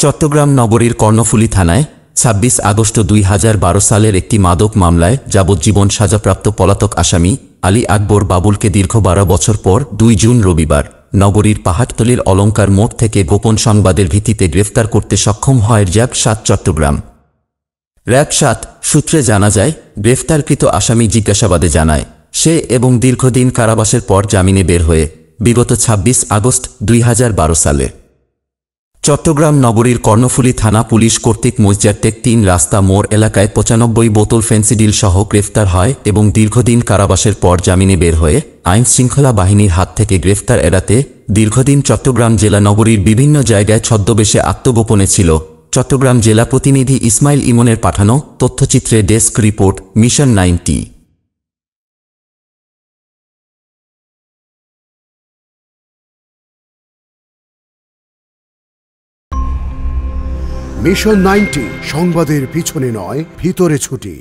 চট্টগ্রাম নগরীর কর্ণফুলী থানায় ২৬ আগস্ট ২০১২ সালের একটি মাদক মামলায় যাবজ্জীবন সাজাপ্রাপ্ত পলাতক আসামি আলী আকবর বাবুলকে দীর্ঘ ১২ বছর পর ২ জুন রবিবার নগরীর পাহাড়তলীর অলঙ্কার মোড় থেকে গোপন সংবাদের ভিত্তিতে গ্রেফতার করতে সক্ষম হয় র্যাব ৭ চট্টগ্রাম। র্যাব ৭ সূত্রে জানা যায়, গ্রেফতারকৃত আসামি জিজ্ঞাসাবাদে জানায় সে এবং দীর্ঘদিন কারাবাসের পর জামিনে বের হয়ে বিগত ২৬ আগস্ট ২০১২ সালে চট্টগ্রাম নগরীর কর্ণফুলী থানা পুলিশ কর্তৃক মসজিদটেক ৩ রাস্তা মোড় এলাকায় ৯৫ বোতল ফেন্সিডিল সহ গ্রেফতার হয় এবং দীর্ঘদিন কারাবাসের পর জামিনে বের হয়ে আইনশৃঙ্খলা বাহিনীর হাত থেকে গ্রেফতার এড়াতে দীর্ঘদিন চট্টগ্রাম জেলা নগরীর বিভিন্ন জায়গায় ছদ্মবেশে আত্মগোপনে ছিল। চট্টগ্রাম জেলা প্রতিনিধি ইসমাইল ইমনের পাঠানো তথ্যচিত্রে ডেস্ক রিপোর্ট, মিশন 9টি। মিশন 90 সংবাদের পিছনে নয়, ভিতরে ছুটি।